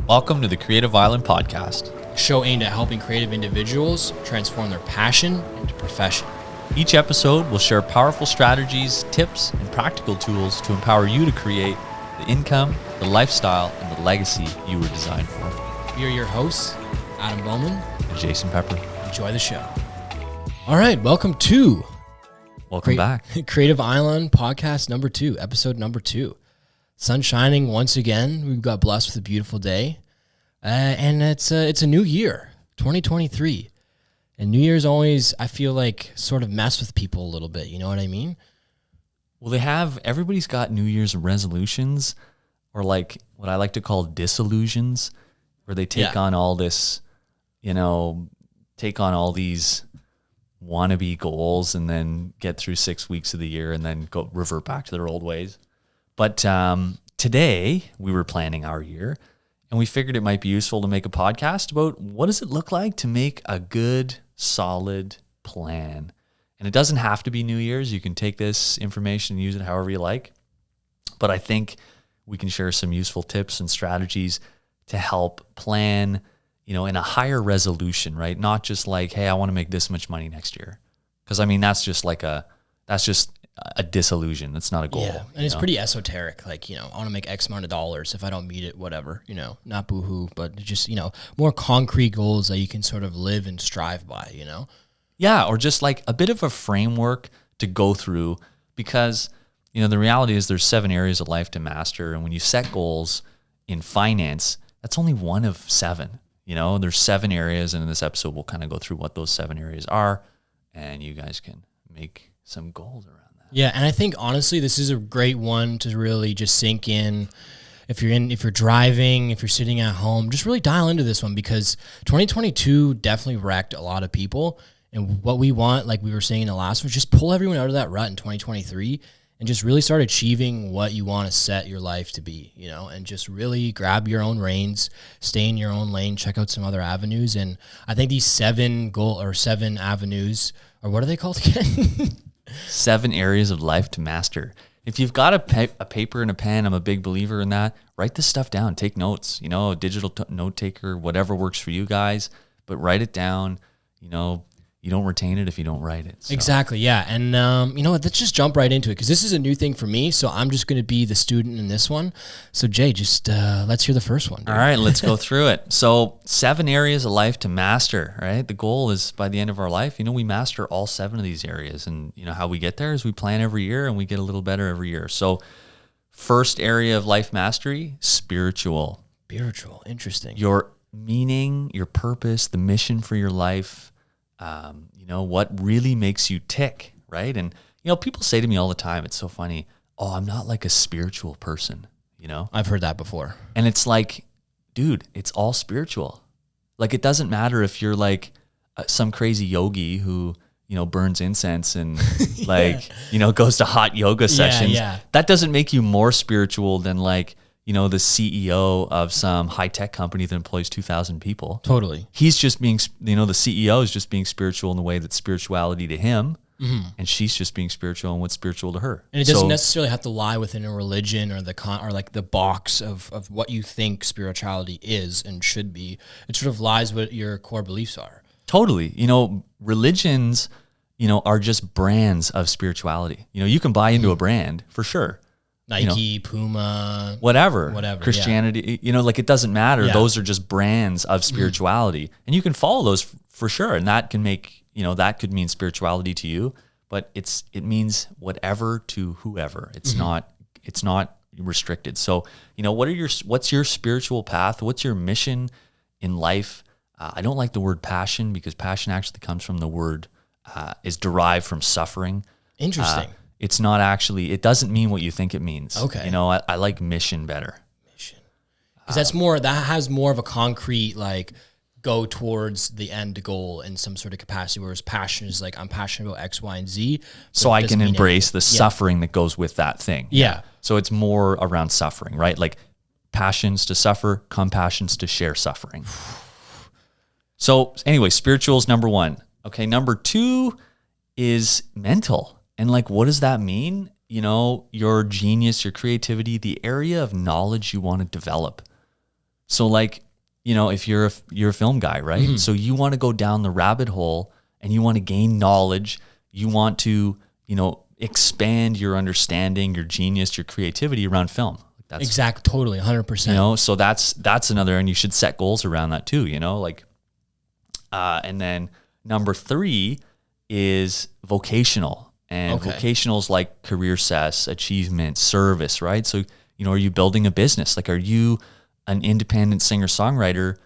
Welcome to the Creative Island Podcast. A show aimed at helping creative individuals transform their passion into profession. Each episode will share powerful strategies, tips, and practical tools to empower you to create the income, the lifestyle, and the legacy you were designed for. We are your hosts, Adam Bowman And Jason Pepper. Enjoy the show. All right, welcome to Welcome back. Creative Island Podcast number 2, episode number 2. Sun shining once again. We've got blessed with a beautiful day. And it's a new year, 2023. And New Year's always, I feel like, sort of mess with people a little bit. You know what I mean? Well, everybody's got New Year's resolutions, or like what I like to call disillusions, where they take on all this, take on all these wannabe goals and then get through 6 weeks of the year and then go revert back to their old ways. But today we were planning our year, and we figured it might be useful to make a podcast about what does it look like to make a good, solid plan. And it doesn't have to be New Year's. You can take this information and use it however you like. But I think we can share some useful tips and strategies to help plan, in a higher resolution, right? Not just like, hey, I want to make this much money next year. Because that's just a disillusion. That's not a goal. Yeah, and it's pretty esoteric. Like, I want to make X amount of dollars. If I don't meet it, whatever, not boohoo, but just, more concrete goals that you can sort of live and strive by, Yeah, or just like a bit of a framework to go through, because, the reality is there's 7 areas of life to master. And when you set goals in finance, that's only one of 7. There's 7 areas. And in this episode, we'll kind of go through what those 7 areas are, and you guys can make some goals around that. Yeah, and I think honestly, this is a great one to really just sink in. If you're driving, if you're sitting at home, just really dial into this one, because 2022 definitely wrecked a lot of people. And what we want, like we were saying in the last one, just pull everyone out of that rut in 2023 and just really start achieving what you want to set your life to be, and just really grab your own reins, stay in your own lane, check out some other avenues. And I think these 7 avenues, or what are they called again? 7 areas of life to master. If you've got a paper and a pen, I'm a big believer in that. Write this stuff down. Take notes. A digital note taker, whatever works for you guys. But write it down. You don't retain it if you don't write it. So. Exactly, yeah. And let's just jump right into it, because this is a new thing for me. So I'm just going to be the student in this one. So Jay, just let's hear the first one. Dude. All right, let's go through it. So 7 areas of life to master, right? The goal is by the end of our life, we master all 7 of these areas. And how we get there is we plan every year and we get a little better every year. So first area of life mastery, spiritual. Spiritual, interesting. Your meaning, your purpose, the mission for your life, what really makes you tick, right? And, people say to me all the time, it's so funny, oh, I'm not like a spiritual person, I've heard that before. And it's like, dude, it's all spiritual. Like, it doesn't matter if you're like some crazy yogi who, burns incense and goes to hot yoga sessions. Yeah. That doesn't make you more spiritual than like, the CEO of some high-tech company that employs 2,000 people. Totally. He's just being, the CEO is just being spiritual in the way that's spirituality to him. Mm-hmm. And she's just being spiritual in what's spiritual to her. And it doesn't necessarily have to lie within a religion or the box of what you think spirituality is and should be. It sort of lies what your core beliefs are. Totally. Religions, are just brands of spirituality. You can buy into a brand for sure. Nike, Puma, whatever, Christianity, it doesn't matter. Yeah. Those are just brands of spirituality, and you can follow those for sure. And that can make, that could mean spirituality to you, but it means whatever to whoever. It's not restricted. So, what's your spiritual path? What's your mission in life? I don't like the word passion, because passion actually comes from the word, is derived from suffering. Interesting. It's not actually, it doesn't mean what you think it means. Okay. I like mission better. Mission. Because that has more of a concrete, like, go towards the end goal in some sort of capacity, whereas passion is like, I'm passionate about X, Y, and Z. So I can embrace the suffering that goes with that thing. Yeah. So it's more around suffering, right? Like, passions to suffer, compassions to share suffering. So anyway, spiritual is number 1. Okay, number 2 is mental. And like, what does that mean? Your genius, your creativity, the area of knowledge you want to develop. So like, if you're a film guy, right? So you want to go down the rabbit hole and you want to gain knowledge. You want to, expand your understanding, your genius, your creativity around film. That's exact, totally, 100%. So that's another, and you should set goals around that too. And then number 3 is vocational, and vocational is like career success, achievement, service, right? So are you building a business? Like, are you an independent singer-songwriter?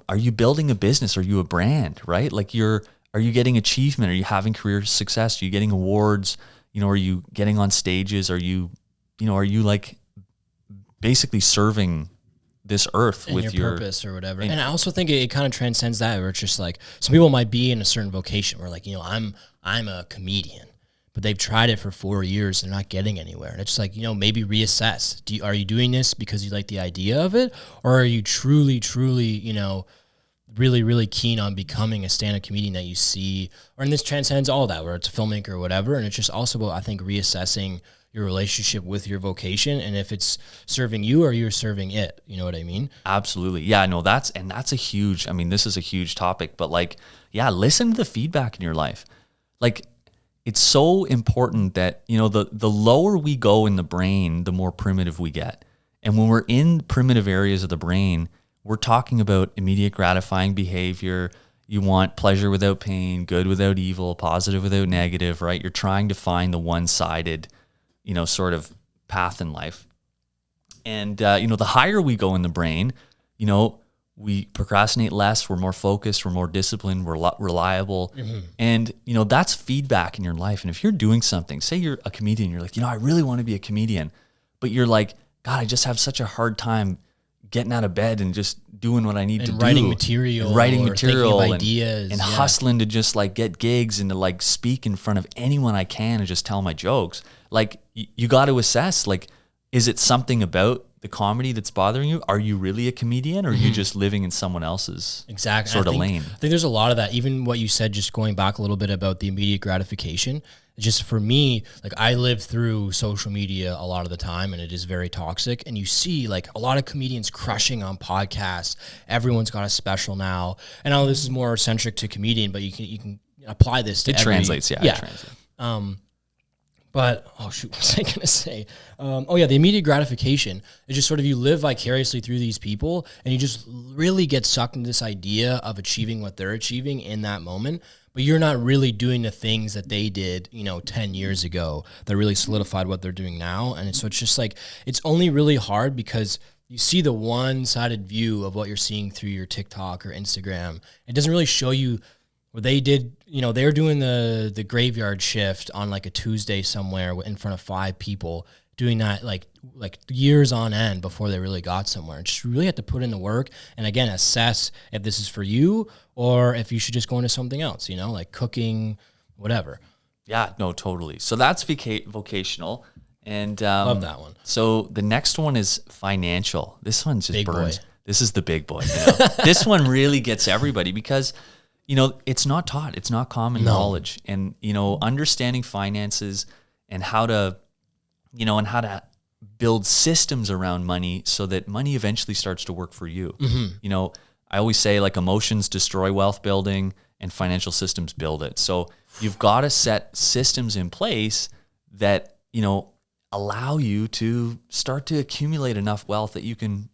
Are you building a business? Are you a brand, right? Like, are you getting achievement? Are you having career success? Are you getting awards? Are you getting on stages? Are you like basically serving this earth and with your purpose or whatever? And I also think it kind of transcends that, where it's just like, some people might be in a certain vocation where like, I'm a comedian, but they've tried it for 4 years. They're not getting anywhere. And it's like, maybe reassess. Are you doing this because you like the idea of it? Or are you truly, really, really keen on becoming a stand-up comedian that you see? And this transcends all that, where it's a filmmaker or whatever. And it's just also about, I think, reassessing your relationship with your vocation, and if it's serving you or you're serving it. You know what I mean? Absolutely. Yeah, no, that's a huge, this is a huge topic, but like, yeah, listen to the feedback in your life. Like, it's so important that, the lower we go in the brain, the more primitive we get. And when we're in primitive areas of the brain, we're talking about immediate gratifying behavior. You want pleasure without pain, good without evil, positive without negative, right? You're trying to find the one-sided, sort of path in life. And, the higher we go in the brain, we procrastinate less, we're more focused, we're more disciplined, we're reliable. And, that's feedback in your life. And if you're doing something, say you're a comedian, you're like, I really want to be a comedian, but you're like, God, I just have such a hard time getting out of bed and just doing what I need to do. Writing material and ideas. And hustling to just like get gigs and to like speak in front of anyone I can and just tell my jokes. Like, you got to assess, like, is it something about the comedy that's bothering you? Are you really a comedian, or are you just living in someone else's sort of lane? I think there's a lot of that. Even what you said, just going back a little bit about the immediate gratification. Just for me, like, I live through social media a lot of the time, and it is very toxic. And you see like a lot of comedians crushing on podcasts. Everyone's got a special now. And I know this is more centric to comedian, but you can apply this to It translates. It translates. But, oh shoot, what was I going to say? The immediate gratification is just sort of, you live vicariously through these people, and you just really get sucked into this idea of achieving what they're achieving in that moment. But you're not really doing the things that they did, 10 years ago that really solidified what they're doing now. And so it's just like, it's only really hard because you see the one-sided view of what you're seeing through your TikTok or Instagram. It doesn't really show you what they did. They're doing the graveyard shift on like a Tuesday somewhere in front of 5 people, doing that like years on end before they really got somewhere. Just really have to put in the work, and again, assess if this is for you or if you should just go into something else, like cooking, whatever. Yeah, no, totally. So that's vocational. And love that one. So the next one is financial. This one just big burns. Boy. This is the big boy. This one really gets everybody because, it's not taught. It's not common knowledge. And, understanding finances and how to build systems around money so that money eventually starts to work for you. I always say, like, emotions destroy wealth building and financial systems build it. So you've got to set systems in place that, allow you to start to accumulate enough wealth that you can,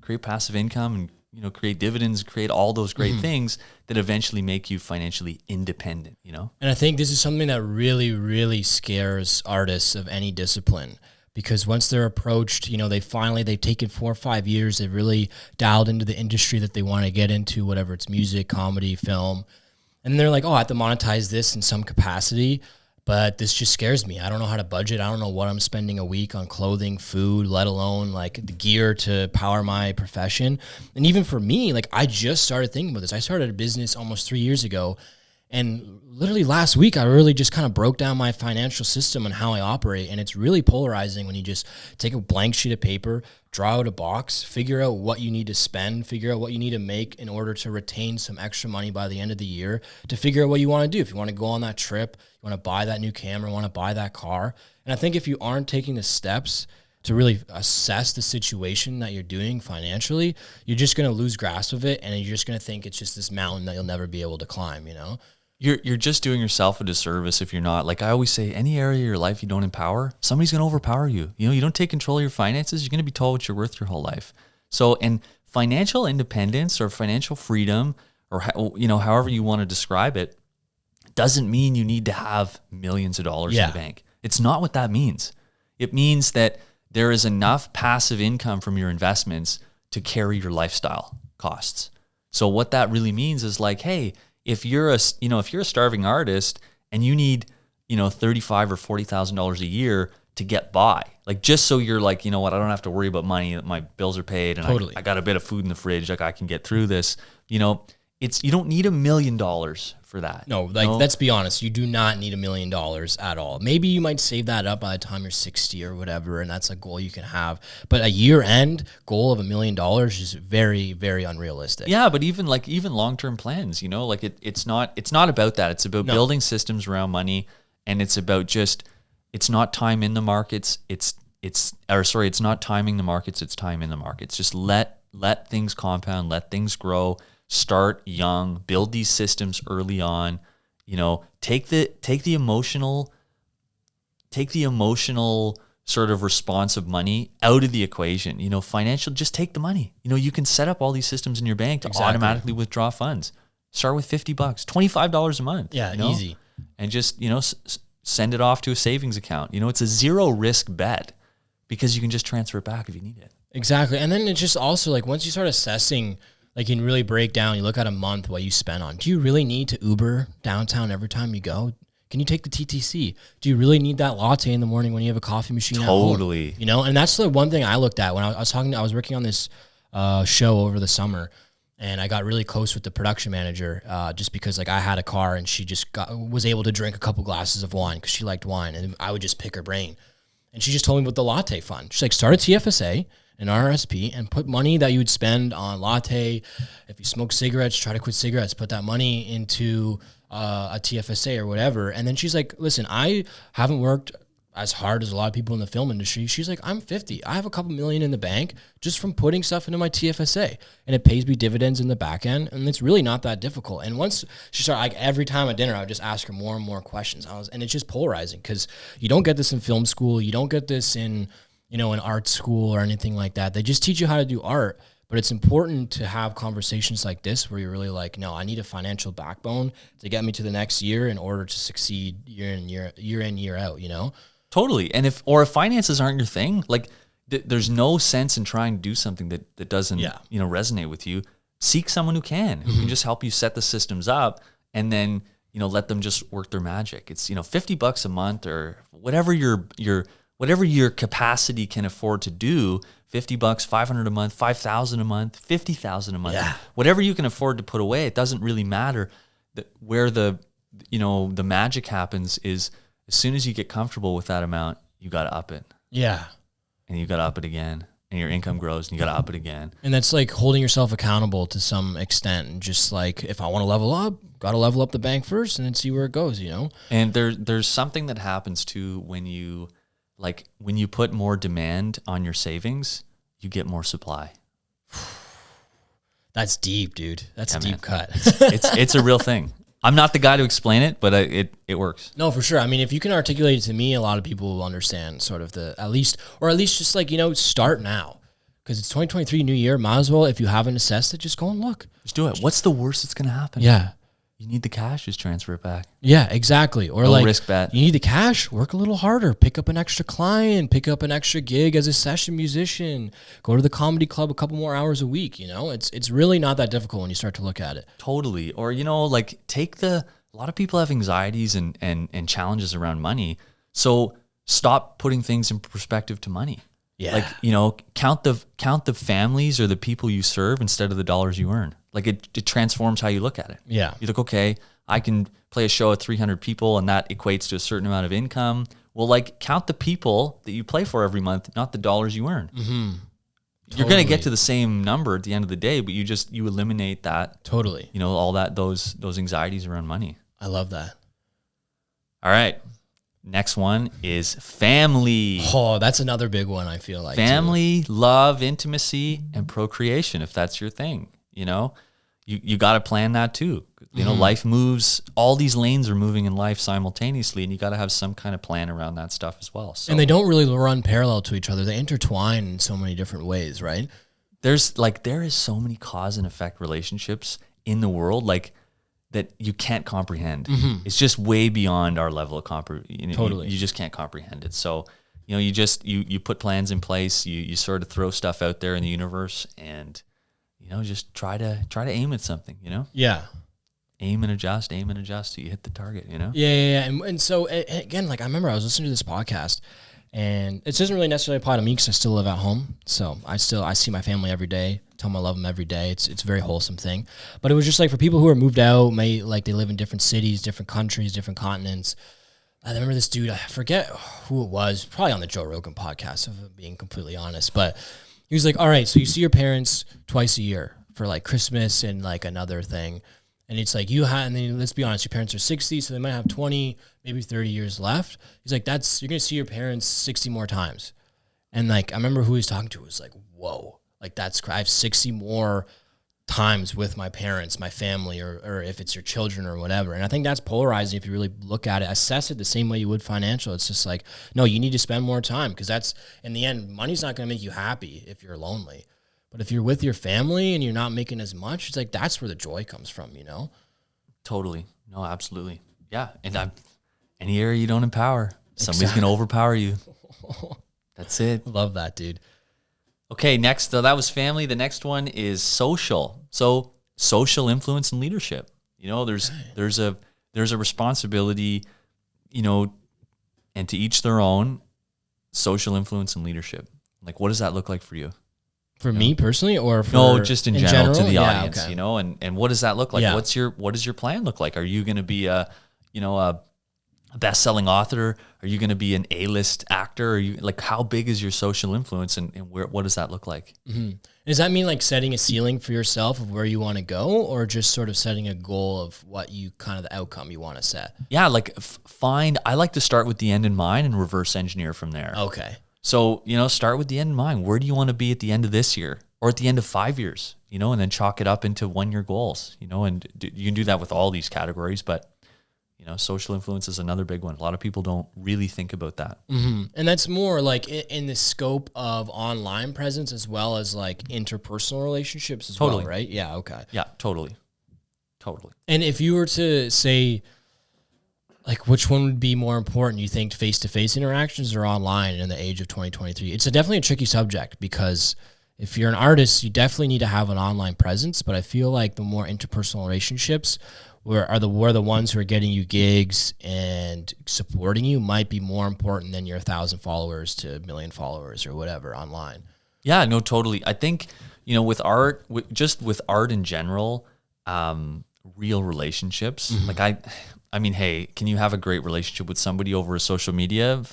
create passive income and, create dividends, create all those great things that eventually make you financially independent, And I think this is something that really, really scares artists of any discipline, because once they're approached, they've taken 4 or 5 years, they've really dialed into the industry that they want to get into, whatever it's music, comedy, film. And they're like, I have to monetize this in some capacity, but this just scares me. I don't know how to budget. I don't know what I'm spending a week on clothing, food, let alone like the gear to power my profession. And even for me, like, I just started thinking about this. I started a business almost 3 years ago. And literally last week, I really just kind of broke down my financial system and how I operate. And it's really polarizing when you just take a blank sheet of paper, draw out a box, figure out what you need to spend, figure out what you need to make in order to retain some extra money by the end of the year, to figure out what you want to do. If you want to go on that trip, you want to buy that new camera, want to buy that car. And I think if you aren't taking the steps to really assess the situation that you're doing financially, you're just going to lose grasp of it. And you're just going to think it's just this mountain that you'll never be able to climb, you know? You're just doing yourself a disservice if you're not. Like I always say, any area of your life you don't empower, somebody's going to overpower you. You know, you don't take control of your finances, you're going to be told what you're worth your whole life. So, and financial independence or financial freedom, or you know, however you want to describe it, doesn't mean you need to have millions of dollars in the bank. It's not what that means. It means that there is enough passive income from your investments to carry your lifestyle costs. So what that really means is like, hey, if you're a starving artist and you need, $35,000 or $40,000 a year to get by, like just so you're like, you know what, I don't have to worry about money, my bills are paid, and I got a bit of food in the fridge, like I can get through this. You don't need $1 million for that. No, let's be honest, you do not need $1 million at all. Maybe you might save that up by the time you're 60 or whatever, and that's a goal you can have. But a year-end goal of $1 million is very, very unrealistic. Yeah, but even long-term plans, it's not about that. It's about building systems around money, and it's about it's not time in the markets. It's not timing the markets. It's time in the markets. Just let things compound, let things grow. Start young, build these systems early on, take the emotional sort of response of money out of the equation. Financial, just take the money. You can set up all these systems in your bank to automatically withdraw funds. Start with $50, $25 a month. Yeah, easy. And just, send it off to a savings account. It's a zero risk bet because you can just transfer it back if you need it. Exactly. And then it's just also like once you start assessing, like you can really break down, you look at a month what you spend on. Do you really need to Uber downtown every time you go? Can you take the TTC? Do you really need that latte in the morning when you have a coffee machine at home? Totally. And that's the one thing I looked at when I was working on this show over the summer, and I got really close with the production manager just because like I had a car and she just was able to drink a couple glasses of wine because she liked wine, and I would just pick her brain. And she just told me about the latte fund. She's like, start a TFSA, an RSP, and put money that you would spend on latte. If you smoke cigarettes, try to quit cigarettes, put that money into a TFSA or whatever. And then she's like, listen, I haven't worked as hard as a lot of people in the film industry. She's like, I'm 50. I have a couple million in the bank just from putting stuff into my TFSA, and it pays me dividends in the back end. And it's really not that difficult. And once she started, like every time at dinner, I would just ask her more and more questions. And it's just polarizing because you don't get this in film school. You don't get this in art school or anything like that. They just teach you how to do art, but it's important to have conversations like this where you're really like, no, I need a financial backbone to get me to the next year in order to succeed year in, year out, Totally. And if finances aren't your thing, like there's no sense in trying to do something that doesn't, resonate with you. Seek someone who can just help you set the systems up, and then, let them just work their magic. It's, $50 a month or whatever your capacity can afford to do. $50, $500 a month, $5,000 a month, $50,000 a month, whatever you can afford to put away. It doesn't really matter. Where the magic happens is as soon as you get comfortable with that amount, you got to up it. Yeah. And you got to up it again, and your income grows, and you got to up it again. And that's like holding yourself accountable to some extent. And just like, if I want to level up, got to level up the bank first and then see where it goes, And there's something that happens too when you put more demand on your savings, you get more supply. That's deep, dude. That's a deep cut. It's a real thing. I'm not the guy to explain it, but it works. No, for sure. I mean, if you can articulate it to me, a lot of people will understand sort of at least just like, start now. Because it's 2023, new year. Might as well, if you haven't assessed it, just go and look. Just do it. What's the worst that's going to happen? Yeah. You need the cash, just transfer it back. Yeah, exactly. Or no risk bet. You need the cash, work a little harder, pick up an extra client, pick up an extra gig as a session musician, go to the comedy club a couple more hours a week. It's really not that difficult when you start to look at it. Totally. Or, a lot of people have anxieties and challenges around money. So stop putting things in perspective to money. Yeah. Count the families or the people you serve instead of the dollars you earn. Like it transforms how you look at it. Yeah. You're like, okay, I can play a show of 300 people and that equates to a certain amount of income. Well, count the people that you play for every month, not the dollars you earn. Mm-hmm. You're going to get to the same number at the end of the day, but you eliminate that. Totally. All those anxieties around money. I love that. All right. Next one is family. Oh, that's another big one, I feel like. Family, love, intimacy, and procreation, if that's your thing. You got to plan that too. Life moves, all these lanes are moving in life simultaneously, and you got to have some kind of plan around that stuff as well. So, and they don't really run parallel to each other. They intertwine in so many different ways, right? there is so many cause and effect relationships in the world, that you can't comprehend. It's just way beyond our level of Totally. You just can't comprehend it. So, you put plans in place, you sort of throw stuff out there in the universe, and just try to aim at something, Yeah. aim and adjust till you hit the target, Yeah. And so again, I remember I was listening to this podcast, and it doesn't really necessarily apply to me because I still live at home. So I see my family every day, tell them I love them every day. It's a very wholesome thing. But it was just for people who are moved out, they live in different cities, different countries, different continents. I remember this dude, I forget who it was, probably on the Joe Rogan podcast, if I'm being completely honest. But he was like, all right, so you see your parents twice a year for Christmas and another thing. And it's and then let's be honest, your parents are 60, so they might have 20, maybe 30 years left. He's like, you're going to see your parents 60 more times. And I remember who he was talking to was like, whoa, that's, I have 60 more times with my parents, my family, or if it's your children or whatever. And I think that's polarizing if you really look at it, assess it the same way you would financial. It's just no, you need to spend more time, because that's, in the end, money's not going to make you happy if you're lonely. But if you're with your family and you're not making as much, it's that's where the joy comes from, Totally. No, absolutely. Yeah. And any area you don't empower, somebody's going to overpower you. That's it. Love that, dude. Okay, next, that was family. The next one is social. So social influence and leadership. There's a responsibility, and to each their own, social influence and leadership. What does that look like for you? For me personally, or for no, just in general to the audience, okay. and what does that look like? Yeah. What does your plan look like? Are you going to be a best-selling author? Are you going to be an A-list actor? Are you how big is your social influence, and what does that look like? Mm-hmm. Does that mean setting a ceiling for yourself of where you want to go, or just sort of setting a goal of what you kind of the outcome you want to set? Yeah, I like to start with the end in mind and reverse engineer from there. Okay. So, start with the end in mind. Where do you want to be at the end of this year or at the end of 5 years, and then chalk it up into 1 year goals, and you can do that with all these categories, but, social influence is another big one. A lot of people don't really think about that. Mm-hmm. And that's more in the scope of online presence as well as interpersonal relationships as well, right? Yeah. Okay. Yeah, totally. And if you were to say, which one would be more important, you think, face-to-face interactions or online in the age of 2023? It's definitely a tricky subject, because if you're an artist, you definitely need to have an online presence, but I feel the more interpersonal relationships are the ones who are getting you gigs and supporting you might be more important than your 1,000 followers to 1 million followers or whatever online. Yeah, no, totally. I think, with art, with art in general, real relationships, I mean, hey, can you have a great relationship with somebody over social media?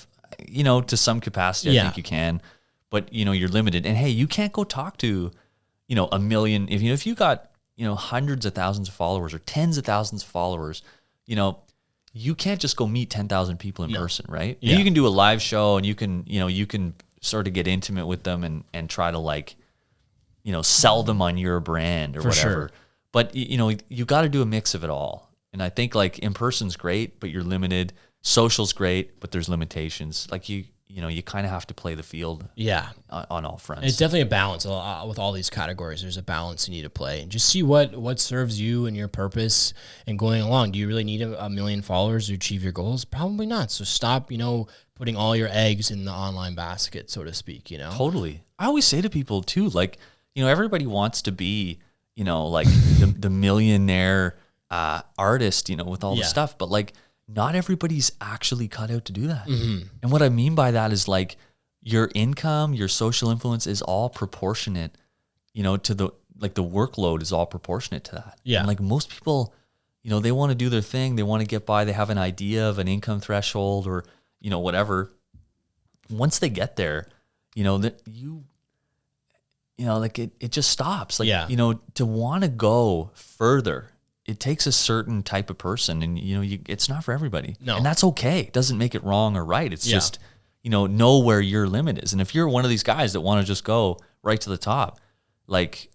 To some capacity, I think you can, but you're limited. And hey, you can't go talk to, 1 million. If you got, hundreds of thousands of followers or tens of thousands of followers, you can't just go meet 10,000 people in person, right? Yeah. You can do a live show, and you can sort of get intimate with them and try to sell them on your brand or For whatever. sure. But you got to do a mix of it all. And I think in person's great, but you're limited. Social's great, but there's limitations. You kind of have to play the field. Yeah, on all fronts. And it's definitely a balance with all these categories. There's a balance you need to play, and just see what serves you and your purpose and going along. Do you really need a 1 million followers to achieve your goals? Probably not. So stop, putting all your eggs in the online basket, so to speak. Totally. I always say to people too, everybody wants to be, the millionaire artist, with all the stuff, but not everybody's actually cut out to do that. Mm-hmm. And what I mean by that is your income, your social influence is all proportionate, to the workload is all proportionate to that. Yeah. And most people, they want to do their thing. They want to get by. They have an idea of an income threshold or, whatever. Once they get there, that it just stops. To want to go further, it takes a certain type of person, and it's not for everybody. No. And that's okay. It doesn't make it wrong or right. It's just, know where your limit is. And if you're one of these guys that want to just go right to the top, like,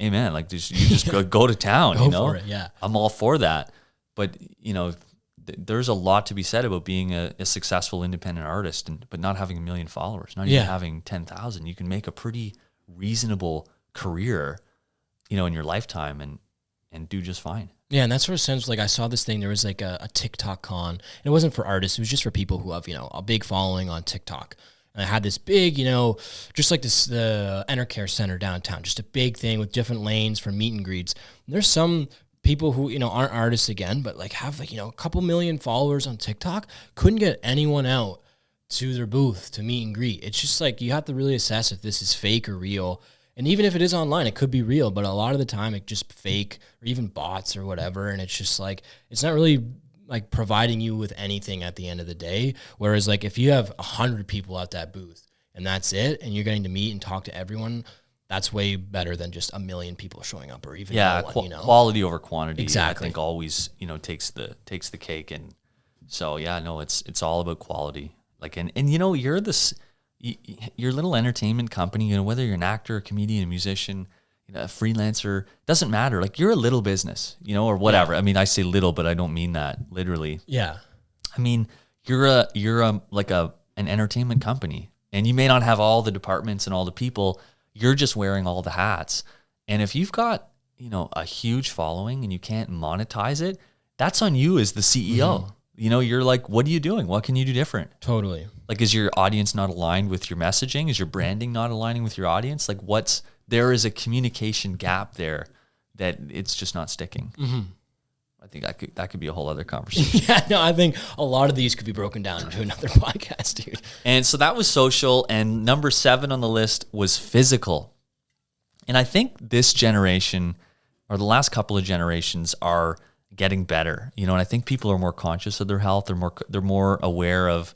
amen, like you just go to town, Go for it, yeah. I'm all for that. But, there's a lot to be said about being a successful independent artist, but not having 1 million followers, not even having 10,000. You can make a pretty reasonable career, in your lifetime and do just fine. Yeah, and that sort of sense, like I saw this thing, there was like a TikTok con, and it wasn't for artists, it was just for people who have, a big following on TikTok. And I had this big, just like the Enercare Center downtown, just a big thing with different lanes for meet and greets. And there's some people who, aren't artists again, but like have like, a couple million followers on TikTok, couldn't get anyone out to their booth to meet and greet. It's just like, you have to really assess if this is fake or real. And even if it is online, it could be real, but a lot of the time it's just fake or even bots or whatever. And it's just like, it's not really like providing you with anything at the end of the day. Whereas like if you have 100 people at that booth and that's it, and you're getting to meet and talk to everyone, that's way better than just 1 million people showing up, or even no one, quality over quantity. Exactly. I think always, takes the cake. And so, it's all about quality. Like, and you're your little entertainment company, whether you're an actor, a comedian, a musician, a freelancer, doesn't matter. Like, you're a little business, or whatever. Yeah. I mean, I say little, but I don't mean that literally. Yeah. I mean, you're an entertainment company, and you may not have all the departments and all the people. You're just wearing all the hats. And if you've got, a huge following and you can't monetize it, that's on you as the CEO. Mm-hmm. You're like, what are you doing? What can you do different? Totally. Like, is your audience not aligned with your messaging? Is your branding not aligning with your audience? Like, there is a communication gap there that it's just not sticking. Mm-hmm. I think that could be a whole other conversation. Yeah, no, I think a lot of these could be broken down into another podcast, dude. And so that was social, and number 7 on the list was physical. And I think this generation, or the last couple of generations, are getting better. And I think people are more conscious of their health. They're more aware of,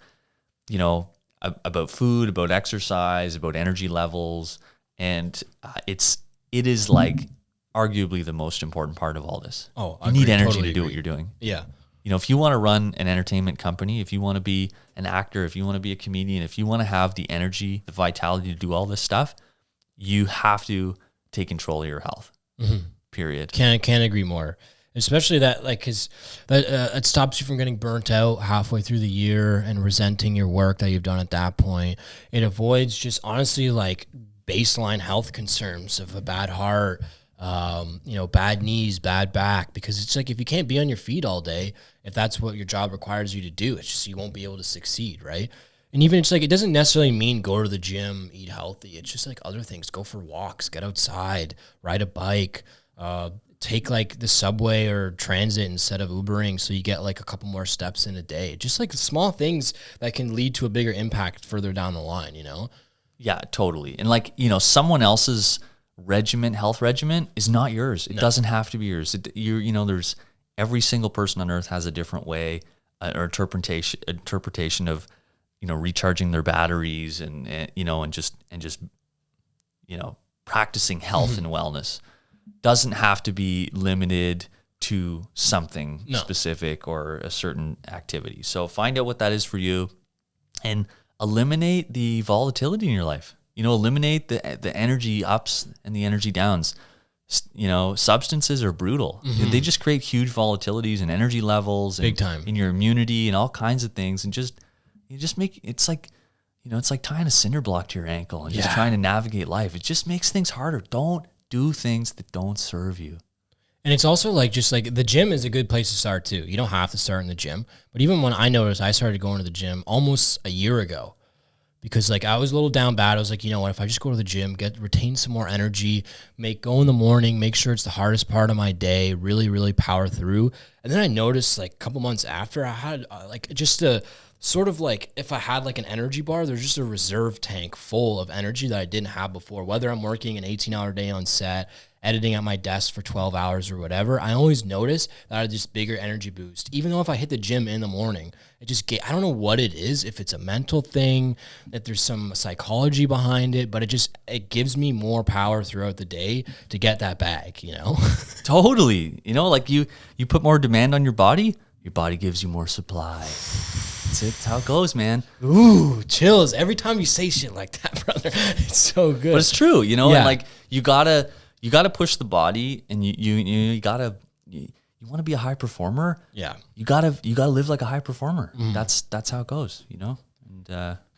about food, about exercise, about energy levels, and it is like arguably the most important part of all this. Oh, you need energy totally to do agree. what you're doing. Yeah. If you want to run an entertainment company, if you want to be an actor, if you want to be a comedian, if you want to have the energy, the vitality to do all this stuff, you have to take control of your health. Mm-hmm. Period. Can't agree more. Especially that, like, because it stops you from getting burnt out halfway through the year and resenting your work that you've done at that point. It avoids just honestly like baseline health concerns of a bad heart, bad knees, bad back, because it's like if you can't be on your feet all day, if that's what your job requires you to do, it's just you won't be able to succeed, right? And even it's like it doesn't necessarily mean go to the gym, eat healthy. It's just like other things. Go for walks, get outside, ride a bike, take like the subway or transit instead of Ubering, so you get like a couple more steps in a day. Just like small things that can lead to a bigger impact further down the line, Yeah, totally. And like, someone else's health regimen is not yours. It doesn't have to be yours. There's every single person on earth has a different way or interpretation of, recharging their batteries and just practicing health and wellness. Doesn't have to be limited to something specific or a certain activity. So find out what that is for you and eliminate the volatility in your life. Eliminate the energy ups and the energy downs. Substances are brutal. Mm-hmm. They just create huge volatilities in energy levels, big time, in your immunity and all kinds of things. And it's like tying a cinder block to your ankle and just trying to navigate life. It just makes things harder. Don't do things that don't serve you. And it's also like, just like the gym is a good place to start too. You don't have to start in the gym, but even when I noticed, I started going to the gym almost a year ago, because like I was a little down bad. I was like, you know what, if I just go to the gym, retain some more energy, go in the morning, make sure it's the hardest part of my day, really, really power through. And then I noticed like a couple months after, I had like just a sort of like, if I had like an energy bar, there's just a reserve tank full of energy that I didn't have before, whether I'm working an 18-hour day on set, editing at my desk for 12 hours or whatever, I always notice that I have this bigger energy boost. Even though if I hit the gym in the morning, I don't know what it is, if it's a mental thing, that there's some psychology behind it, but it gives me more power throughout the day to get that bag, you know? Totally. You know, like you put more demand on your body gives you more supply. That's how it goes, man. Ooh, chills. Every time you say shit like that, brother, it's so good. But it's true, you know, and like you gotta push the body, and you want to be a high performer. Yeah. You gotta live like a high performer. That's how it goes, you know?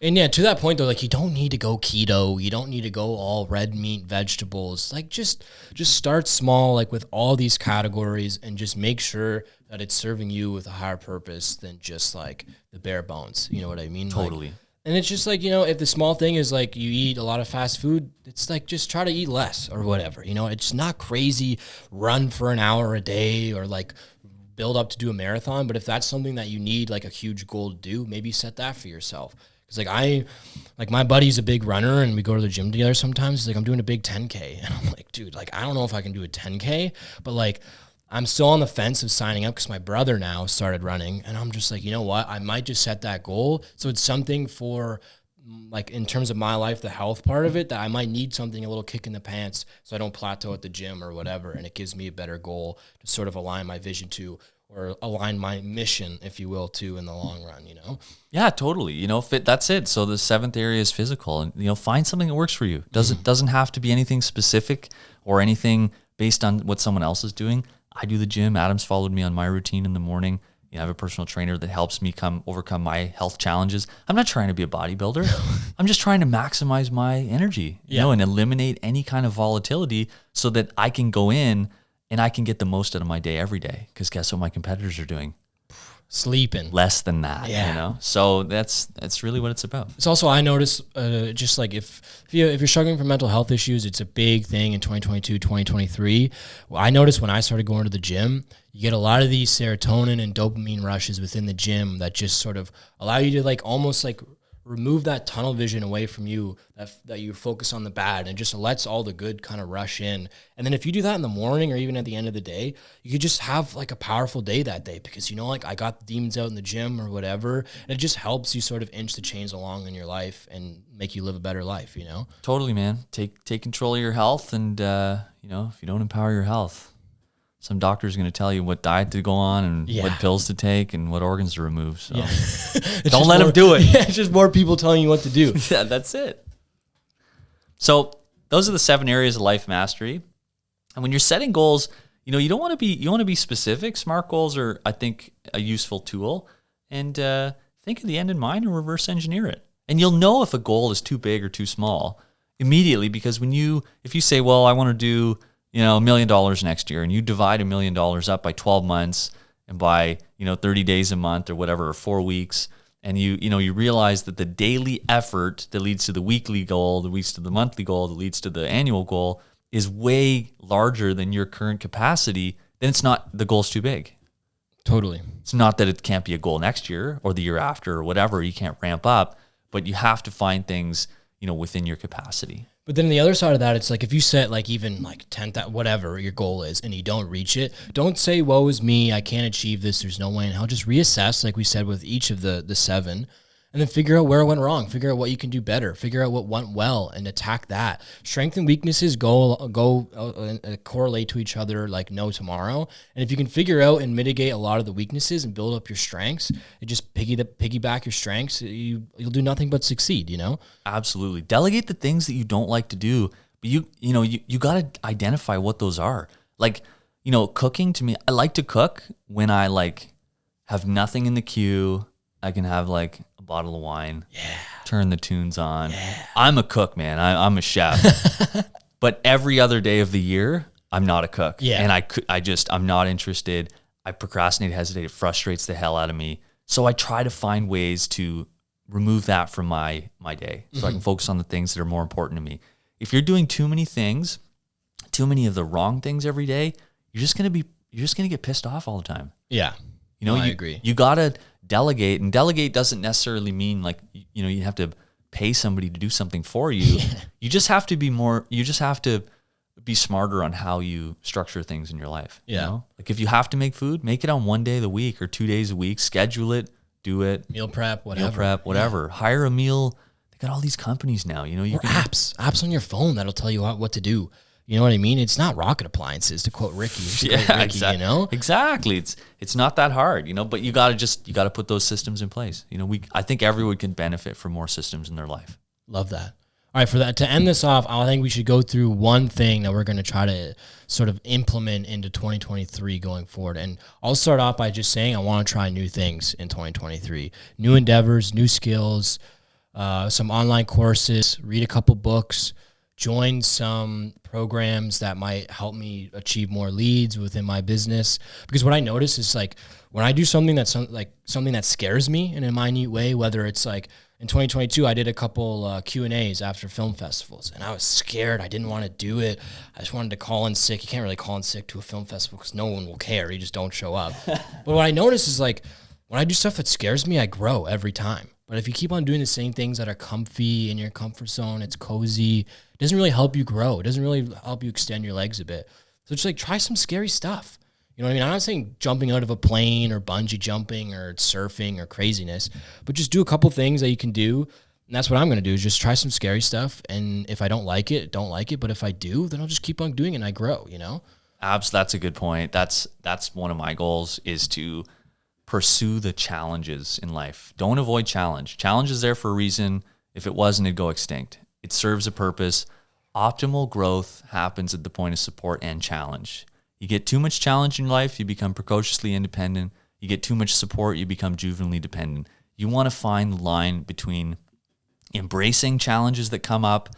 And yeah, to that point though, like you don't need to go keto. You don't need to go all red meat, vegetables. Like just start small, like with all these categories, and just make sure that it's serving you with a higher purpose than just like the bare bones. You know what I mean? Totally. Like, and it's just like, you know, if the small thing is like you eat a lot of fast food, it's like just try to eat less or whatever. You know, it's not crazy run for an hour a day or like build up to do a marathon. But if that's something that you need like a huge goal to do, maybe set that for yourself. Because like my buddy's a big runner and we go to the gym together sometimes. He's like, I'm doing a big 10K. And I'm like, dude, like, I don't know if I can do a 10K, but like, I'm still on the fence of signing up because my brother now started running. And I'm just like, you know what? I might just set that goal. So it's something for like in terms of my life, the health part of it, that I might need something, a little kick in the pants so I don't plateau at the gym or whatever. And it gives me a better goal to sort of align my vision to, or align my mission, if you will, to in the long run, you know? Yeah, totally. You know, that's it. So the 7th area is physical, and, you know, find something that works for you. Doesn't have to be anything specific or anything based on what someone else is doing. I do the gym. Adam's followed me on my routine in the morning. You know, I have a personal trainer that helps me overcome my health challenges. I'm not trying to be a bodybuilder. I'm just trying to maximize my energy, you know, and eliminate any kind of volatility so that I can go in and I can get the most out of my day every day. Because guess what my competitors are doing? Sleeping. Less than that, you know? So that's really what it's about. It's also, I notice, just like if you're struggling from mental health issues, it's a big thing in 2022, 2023. Well, I noticed when I started going to the gym, you get a lot of these serotonin and dopamine rushes within the gym that just sort of allow you to like almost like remove that tunnel vision away from you, that you focus on the bad, and just lets all the good kind of rush in. And then if you do that in the morning or even at the end of the day, you could just have like a powerful day that day, because, you know, like I got the demons out in the gym or whatever, and it just helps you sort of inch the chains along in your life and make you live a better life, you know? Totally, man. Take control of your health, and, you know, if you don't empower your health, some doctor's going to tell you what diet to go on and what pills to take and what organs to remove. So don't let them do it. Yeah, it's just more people telling you what to do. Yeah, that's it. So those are the 7 areas of life mastery. And when you're setting goals, you know, you want to be specific. SMART goals are, I think, a useful tool. And think of the end in mind and reverse engineer it. And you'll know if a goal is too big or too small immediately, because if you say, well, I want to do, you know, $1 million next year, and you divide $1 million up by 12 months and by, you know, 30 days a month or whatever, or 4 weeks, and you realize that the daily effort that leads to the weekly goal, that leads to the monthly goal, that leads to the annual goal is way larger than your current capacity, then the goal's too big. Totally. It's not that it can't be a goal next year or the year after or whatever, you can't ramp up, but you have to find things, you know, within your capacity. But then the other side of that, it's like if you set like even like 10, whatever your goal is, and you don't reach it, don't say, woe is me, I can't achieve this, there's no way in hell. Just reassess, like we said, with each of the 7, and then figure out where it went wrong, figure out what you can do better, figure out what went well, and attack that. Strengths and weaknesses correlate to each other like no tomorrow. And if you can figure out and mitigate a lot of the weaknesses and build up your strengths, it just piggyback your strengths, you'll do nothing but succeed, you know? Absolutely. Delegate the things that you don't like to do, but you got to identify what those are. Like, you know, cooking, to me, I like to cook when I like have nothing in the queue. I can have like a bottle of wine, turn the tunes on. Yeah. I'm a cook, man. I'm a chef. But every other day of the year, I'm not a cook. Yeah. And I'm not interested. I procrastinate, hesitate. It frustrates the hell out of me. So I try to find ways to remove that from my day, so I can focus on the things that are more important to me. If you're doing too many things, too many of the wrong things every day, you're just gonna get pissed off all the time. Yeah. You know, I agree. You gotta delegate, and delegate doesn't necessarily mean like, you know, you have to pay somebody to do something for you. You just have to be smarter on how you structure things in your life. Yeah. You know? Like if you have to make food, make it on 1 day of the week or 2 days a week, schedule it, do it. Meal prep, whatever. Yeah. Hire a meal. They got all these companies now, you know, you can apps on your phone that'll tell you what to do. You know what I mean? It's not rocket appliances, to quote Ricky. Exactly. You know? Exactly. It's not that hard, you know, but you got to put those systems in place. You know, I think everyone can benefit from more systems in their life. Love that. All right, for that, to end this off, I think we should go through one thing that we're going to try to sort of implement into 2023 going forward. And I'll start off by just saying I want to try new things in 2023. New endeavors, new skills, some online courses, read a couple books, join some programs that might help me achieve more leads within my business. Because what I notice is like when I do something that's something that scares me in a minute way, whether it's like in 2022, I did a couple Q&As after film festivals, and I was scared. I didn't want to do it. I just wanted to call in sick. You can't really call in sick to a film festival because no one will care. You just don't show up. But what I notice is like when I do stuff that scares me, I grow every time. But if you keep on doing the same things that are comfy in your comfort zone, it's cozy, it doesn't really help you grow. It doesn't really help you extend your legs a bit. So just like try some scary stuff. You know what I mean? I'm not saying jumping out of a plane or bungee jumping or surfing or craziness, but just do a couple things that you can do. And that's what I'm going to do is just try some scary stuff. And if I don't like it, don't like it. But if I do, then I'll just keep on doing it and I grow, you know? That's a good point. That's one of my goals is to pursue the challenges in life. Don't avoid challenge. Challenge is there for a reason. If it wasn't, it'd go extinct. It serves a purpose. Optimal growth happens at the point of support and challenge. You get too much challenge in your life, you become precociously independent. You get too much support, you become juvenilely dependent. You want to find the line between embracing challenges that come up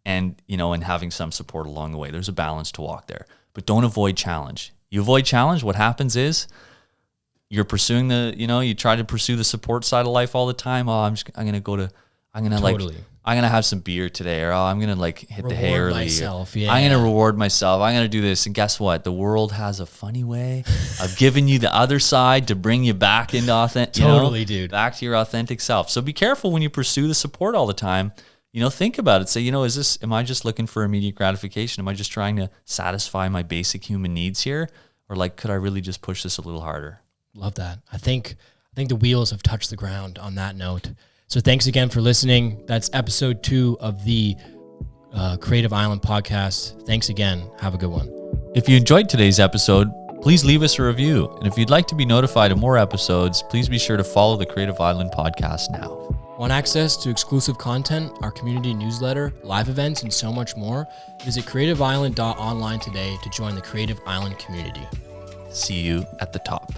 and, you know, and having some support along the way. There's a balance to walk there, but don't avoid challenge. You avoid challenge, what happens is you're pursuing you try to pursue the support side of life all the time. I'm going to have some beer today, or I'm going to like hit the hay early. Myself, yeah. I'm going to reward myself. I'm going to do this. And guess what? The world has a funny way of giving you the other side to bring you back into dude. Back to your authentic self. So be careful when you pursue the support all the time. You know, think about it. Say, am I just looking for immediate gratification? Am I just trying to satisfy my basic human needs here? Or like, could I really just push this a little harder? Love that. I think the wheels have touched the ground on that note. So thanks again for listening. That's episode 2 of the Creative Island podcast. Thanks again. Have a good one. If you enjoyed today's episode, please leave us a review. And if you'd like to be notified of more episodes, please be sure to follow the Creative Island podcast now. Want access to exclusive content, our community newsletter, live events, and so much more? Visit creativeisland.online today to join the Creative Island community. See you at the top.